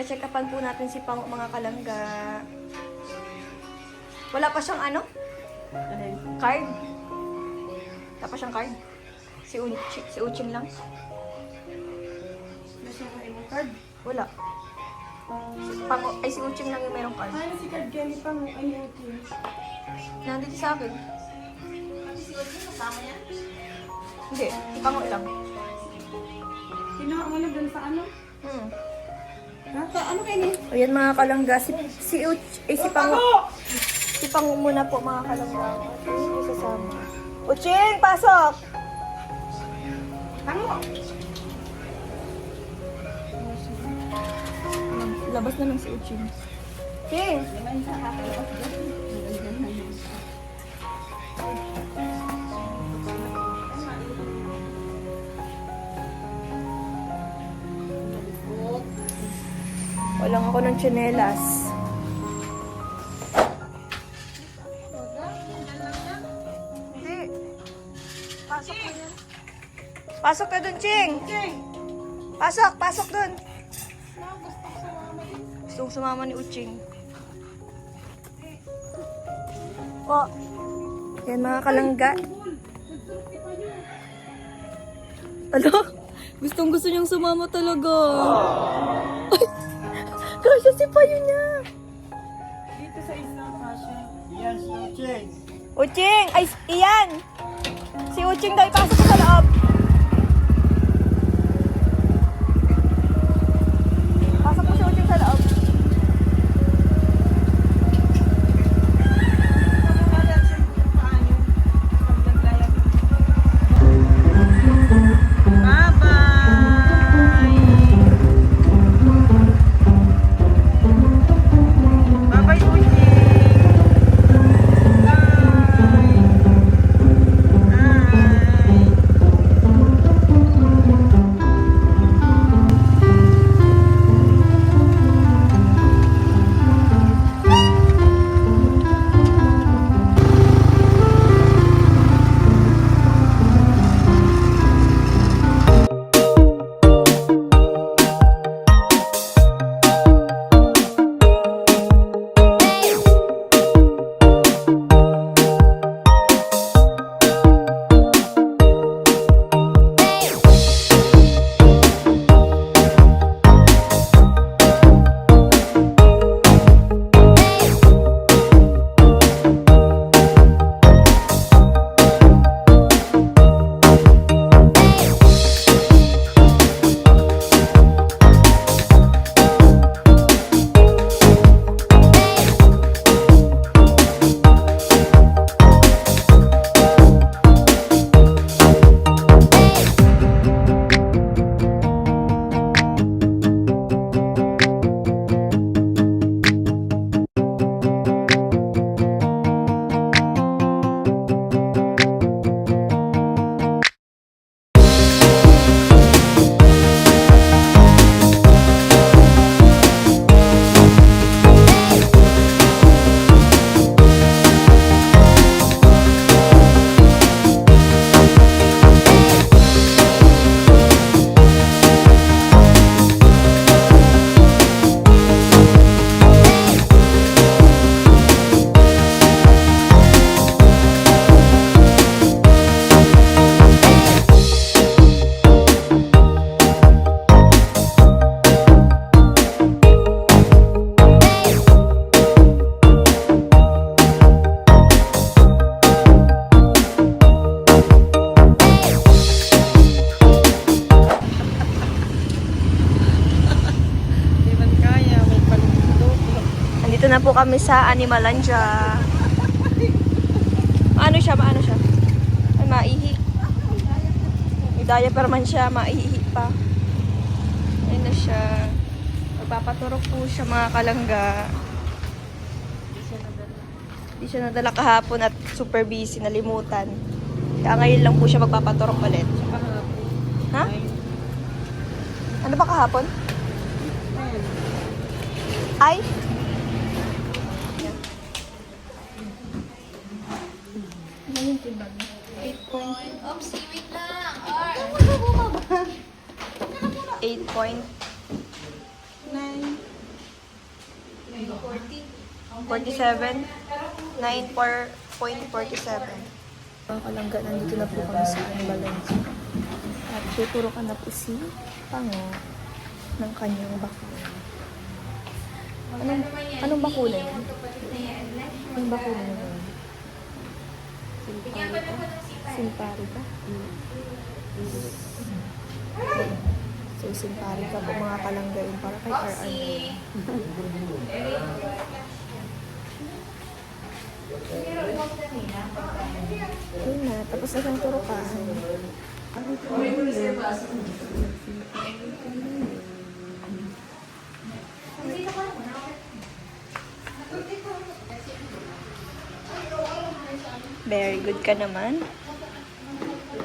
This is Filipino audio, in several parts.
check upan po natin si Pang, mga kalangga. Wala pa siyang ano? Card? Wala pa siyang card? Si Uching lang? Wala siya kain ng card. Wala. Si Uching lang yung merong card. Ay, si card Kenny pang IoT. Nandito sa akin. Si Odin, kasama niya? Hindi, si Pango lang. Kinuha mo na dun sa ano? Ha? Ano kayo ni? Ayan mga kalangga, si Pango. Si Pango muna po mga kalangga. Hindi sasama. Uching, pasok! Tango! Labas na lang si Uching. Ching! Naman sa kakalabas dyan. Walang ako ng tsinelas. Hindi. Pasok na yan. Pasok na dun, Ching! Pasok! Pasok dun! Gustong sumama ni Uching. Po. Yan mga kalangga. Ano? Gustong gusto niyang sumama talaga. Ay! Kasya si Payo niya. Dito sa isang kasya. Yan si Uching. Uching! Ay, iyan! Si Uching daw ipasok ko sa loob. Pasok po si Uching sa loob. Na po kami sa Animalandia. Ano siya? Maano siya? Ay, maihi. May diaper man siya, maihi pa. Ayun na siya. Magpapaturok po siya mga kalangga. Hindi siya nadala kahapon at super busy, nalimutan. Kaya ngayon lang po siya magpapaturok ulit. Ha? Ano ba kahapon? Ay? Oops, wait lang. 8 point. 9. 47. 9.47. Mga kalangga, nandito na po kami sa Balance. At tuturo ka na po si Pango ng kanyang bakuna. Anong bakuna yun? Anong bakuna yun? Simparica? So, Simparica po mga kalangga yun para kay RR. Yun na, tapos na siyang turukan. Very good ka naman.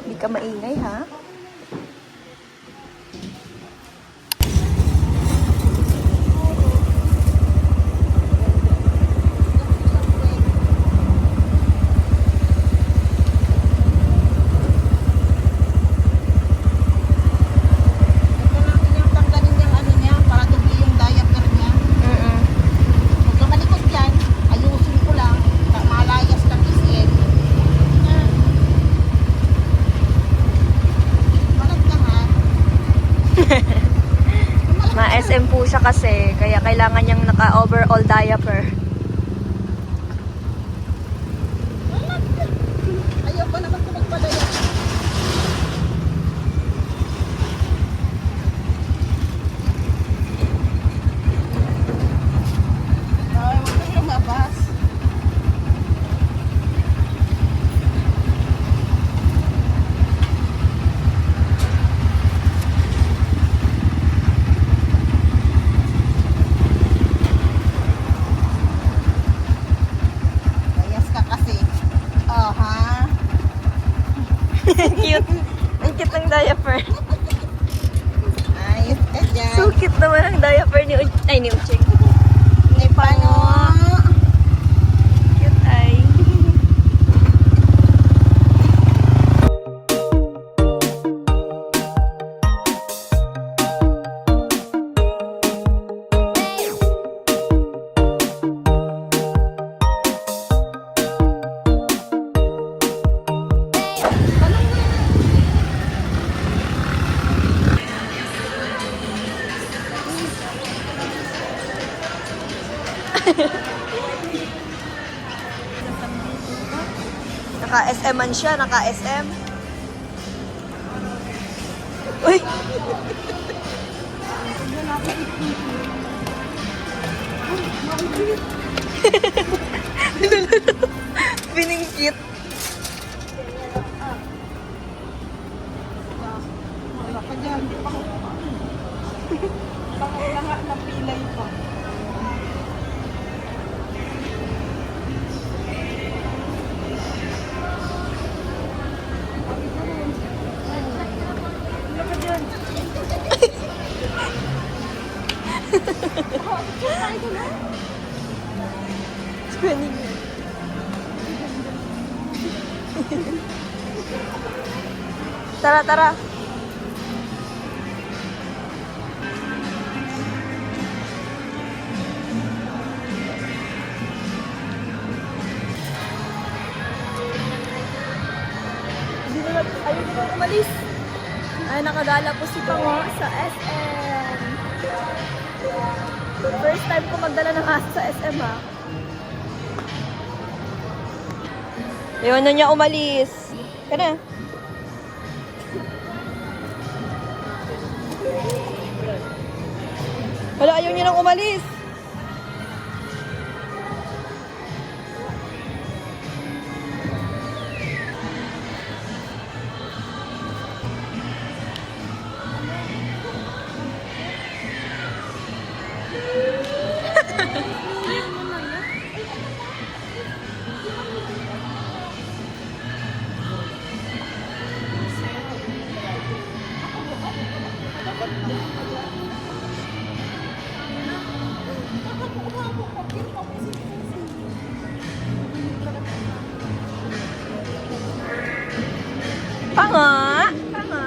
Hindi ka maingay, ha? Ma-SM po siya kasi, kaya kailangan niyang naka-overall diaper. Ayaw pa naman ko magpadaya. Ay, huwag kang lumabas. Layas ka kasi. Oh, ha? Cute. Ang cute ng diaper. Ayos ka dyan. So cute naman ang diaper ni ni Ucheng. Ni Pango. Cute ay. Naka-SM man siya, naka-SM. Uy! Biningkit. Wala ka dyan. Pangulanga na pilay pa. Tara, tara. Ayun ko umalis. Ay, nakagala po si Pango sa SM. First time ko magdala ng aso sa SM, ha. Ayun na niya umalis. Ka na. Wala, ayaw niya nang umalis. Pango! Pango!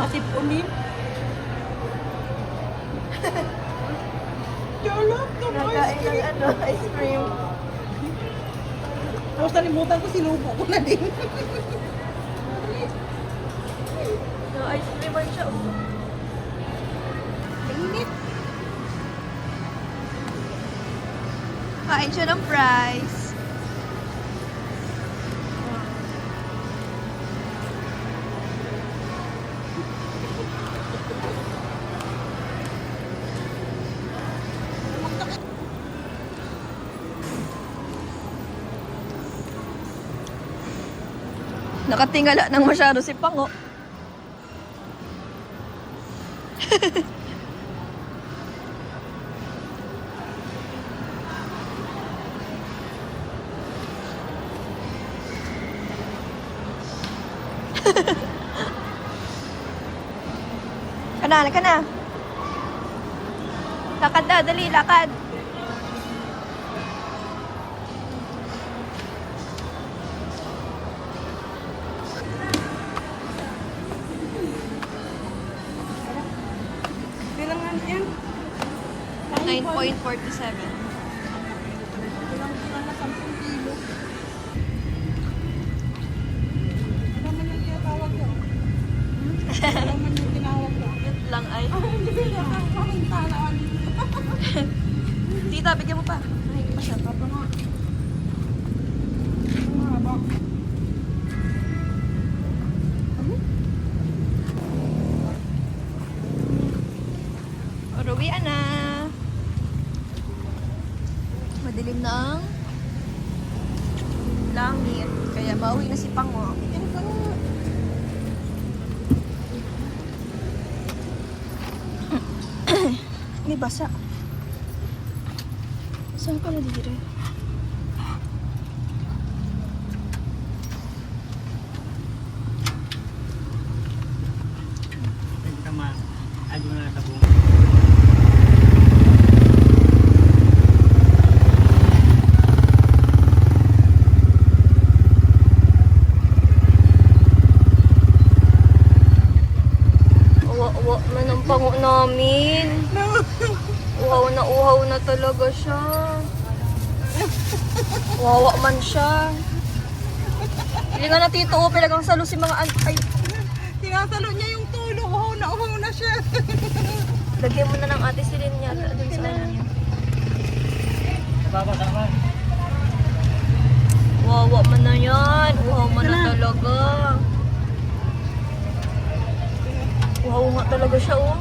Matipunin. Yolop, Nakain ng ano, ice cream. Tapos nalimutan ko, sinubo ko na din. No, ice cream man siya. Init. Kain siya ng fries. Nakatingala ng masyado si Pango. Kana, kana. Lakad na, dali, lakad. Bilang nga yan. 9.47. Bilang na 10 kilo. Ano man yung tinatawag ko? Ano man yung tinawag ko? Yun lang ay. Hindi na kaminta na Tita, bigyan mo pa. Ay, pa siya. Papa nga. Mahaba. Uruwian na. Madilim na ang langit. Kaya mauwi na si Pango. Yan ka nga. May basa. Saan ka na dire? Sama, ado na sa buong. Uwa man ang Pango namin. Uhaw na talaga siya. Wawa man siya. Hindi nga na tito, pilagang salo si mga ay. Tinasalo niya yung tulo. Uhaw na siya. Lagyan mo na ng ate silin niya. Doon sa ano niya. Babasa ka. Wawa man na yan. Uhaw man na talaga. Uhaw nga talaga siya, oh.